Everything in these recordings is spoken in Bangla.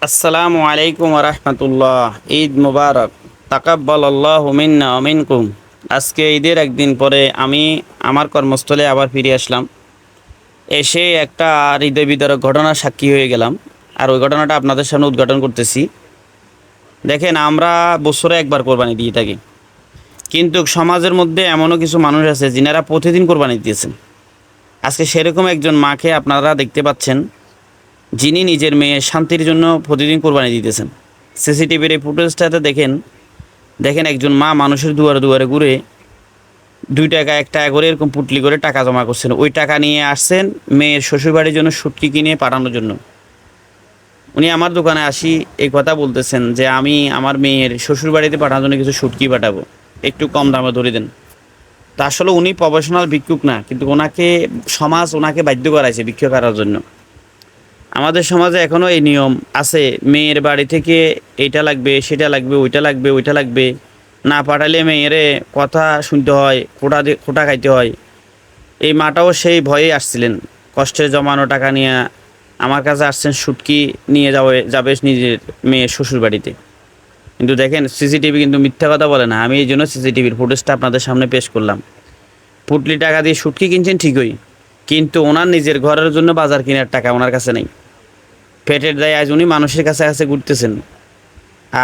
আসসালামু আলাইকুম রহমতুল্লাহ। ঈদ মুবারক। তাকাব্বালাল্লাহু মিন্না ওয়া মিনকুম। আজকে ঈদের একদিন পরে আমি আমার কর্মস্থলে আবার ফিরে আসলাম। এসে একটা হৃদয় বিদারক ঘটনার সাক্ষী হয়ে গেলাম, আর ওই ঘটনাটা আপনাদের সামনে উদ্ঘাটন করতেছি। দেখেন, আমরা বছরে একবার কোরবানি দিয়ে থাকি, কিন্তু সমাজের মধ্যে এমনও কিছু মানুষ আছে যিনারা প্রতিদিন কোরবানি দিয়েছেন। আজকে সেরকম একজন মাকে আপনারা দেখতে পাচ্ছেন, যিনি নিজের মেয়ের শান্তির জন্য প্রতিদিন কোরবানি দিতেছেন। সিসিটিভির এই ফুটেজটাতে দেখেন দেখেন একজন মা মানুষের দুয়ারে দুয়ারে ঘুরে 2 টাকা 1 টাকা করে এরকম পুটলি করে টাকা জমা করছেন। ওই টাকা নিয়ে আসছেন মেয়ের শ্বশুরবাড়ির জন্য শুটকি কিনে পাঠানোর জন্য। উনি আমার দোকানে আসি এই কথা বলতেছেন যে আমি আমার মেয়ের শ্বশুরবাড়িতে পাঠানোর জন্য কিছু শুটকি পাঠাবো, একটু কম দামে ধরে দেন। তা আসলে উনি প্রফেশনাল ভিক্ষুক না, কিন্তু ওনাকে বাধ্য করাইছে ভিক্ষা করার জন্য। আমাদের সমাজে এখনও এই নিয়ম আছে, মেয়ের বাড়ি থেকে এইটা লাগবে, সেটা লাগবে, ওইটা লাগবে, ওইটা লাগবে না পাঠালে মেয়েরে কথা শুনতে হয়, খোটা খাইতে হয়। এই মাটাও সেই ভয়েই আসছিলেন, কষ্টে জমানো টাকা নিয়ে আমার কাছে আসছেন শুটকি নিয়ে যাবে নিজের মেয়ের শ্বশুর বাড়িতে। কিন্তু দেখেন, সিসিটিভি কিন্তু মিথ্যা কথা বলে না। আমি এই জন্য সিসিটিভির ফুটেজটা আপনাদের সামনে পেশ করলাম। পুটলি টাকা দিয়ে শুটকি কিনছেন ঠিকই, কিন্তু ওনার নিজের ঘরের জন্য বাজার কেনার টাকা ওনার কাছে নেই। পেটের দায়ে আজ উনি মানুষের কাছে কাছে ঘুরতেছেন।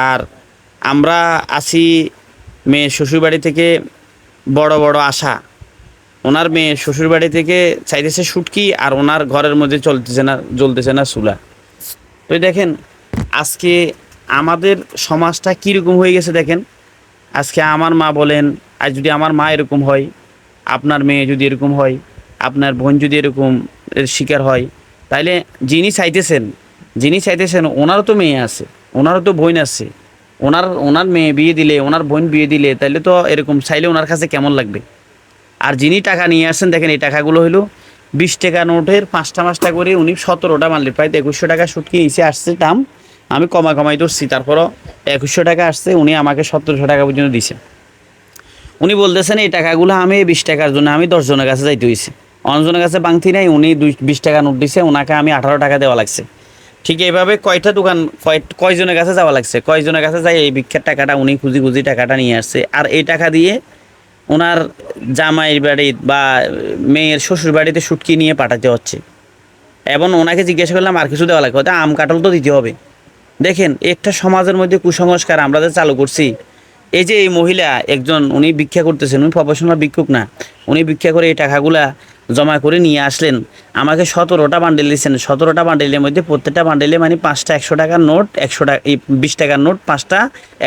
আর আমরা আছি মেয়ের শ্বশুরবাড়ি থেকে বড় বড় আশা। ওনার মেয়ের শ্বশুরবাড়ি থেকে চাইতেছে শুটকি, আর ওনার ঘরের মধ্যে জ্বলতেছে না চুলা। তো দেখেন আজকে আমাদের সমাজটা কীরকম হয়ে গেছে। দেখেন আজকে আমার মা বলেন, আজ যদি আমার মা এরকম হয়, আপনার মেয়ে যদি এরকম হয়, আপনার বোন যদি এরকম এর শিকার হয়, তাইলে যিনি চাইতেছেন ওনারও তো মেয়ে আছে, ওনারও তো বোন আছে। ওনার মেয়ে বিয়ে দিলে, ওনার বোন বিয়ে দিলে, তাইলে তো এরকম চাইলে ওনার কাছে কেমন লাগবে। আর যিনি টাকা নিয়ে আসছেন, দেখেন এই টাকাগুলো হলো 20 টাকা নোটের 5টা করে উনি 17টা মানলে প্রায় 2100 টাকা শুটকি এসে আসছে দাম। আমি কমাই ধরছি, তারপরও 2100 টাকা আসছে। উনি আমাকে 1700 টাকা পর্যন্ত দিছে। উনি বলতেছেন এই টাকাগুলো আমি 20 টাকার জন্য আমি 10 জনের কাছে যাইতে হয়েছে, অন্যজনের কাছে বাংতি নাই। উনি 20 টাকা নোট দিছে, ওনাকে আমি 18 টাকা দেওয়া লাগছে। ঠিক এইভাবে কয়জনের কাছে যাওয়া লাগছে, কয়জনের কাছে যাই এই ভিক্ষার টাকাটা উনি খুঁজি খুঁজি টাকাটা নিয়ে আসছে। আর এই টাকা দিয়ে ওনার জামাইয়ের বাড়ি বা মেয়ের শ্বশুর বাড়িতে শুটকি নিয়ে পাঠাতে হচ্ছে। এবং ওনাকে জিজ্ঞাসা করলাম আর কিছু দেওয়া লাগবে, হয়তো আম কাঁঠাল তো দিতে হবে। দেখেন একটা সমাজের মধ্যে কুসংস্কার আমরা যে চালু করছি। এই যে এই মহিলা একজন, উনি ভিক্ষা করতেছেন, উনি প্রফেশনাল ভিক্ষুক না। উনি ভিক্ষা করে এই টাকাগুলা জমা করে নিয়ে আসলেন, আমাকে 17টা বান্ডেল দিচ্ছেন। 17টা বান্ডেলের মধ্যে প্রত্যেকটা বান্ডেলে মানে 5টা 100 টাকার নোট, 100 টাকা এই 20 টাকার নোট, 5টা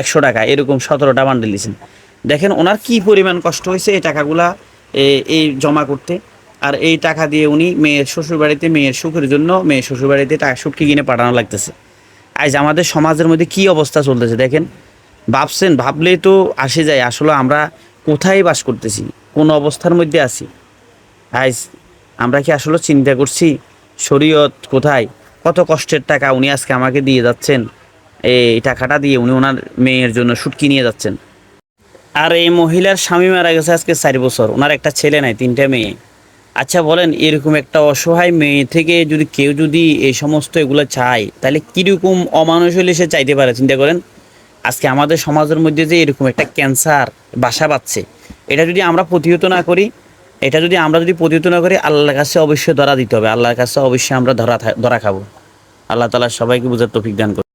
100 টাকা, এরকম 17টা বান্ডেল দিচ্ছেন। দেখেন ওনার কি পরিমাণ কষ্ট হয়েছে এই টাকাগুলা এই জমা করতে। আর এই টাকা দিয়ে উনি মেয়ের শ্বশুরবাড়িতে মেয়ের সুখের জন্য মেয়ের শ্বশুরবাড়িতে টাকা শুটকি কিনে পাঠানো লাগতেছে। আজ আমাদের সমাজের মধ্যে কি অবস্থা চলতেছে দেখেন। ভাবলেই তো আসে যায় আসলে আমরা কোথায় বাস করতেছি, কোন অবস্থার মধ্যে আছি। আজ আমরা কি আসলে চিন্তা করছি শরীয়ত কোথায়? কত কষ্টের টাকা উনি আজকে আমাকে দিয়ে যাচ্ছেন। এই টাকাটা দিয়ে উনি ওনার মেয়ের জন্য শুটকি নিয়ে যাচ্ছেন। আর এই মহিলার স্বামী মারা গেছে আজকে 4 বছর, ওনার একটা ছেলে নাই, 3টা মেয়ে। আচ্ছা বলেন, এরকম একটা অসহায় মেয়ে থেকে যদি কেউ যদি এই সমস্ত এগুলো চায়, তাহলে কীরকম অমানুষ হলে সে চাইতে পারে চিন্তা করেন। আজকে আমাদের সমাজের মধ্যে যে এরকম একটা ক্যান্সার বাসা বাঁধছে, এটা যদি আমরা প্রতিহত না করি, আল্লাহর কাছে অবশ্যই ধরা দিতে হবে। আল্লাহর কাছে অবশ্যই আমরা ধরা খাবো। আল্লাহ তাআলা সবাইকে বুঝার তৌফিক দান করুন।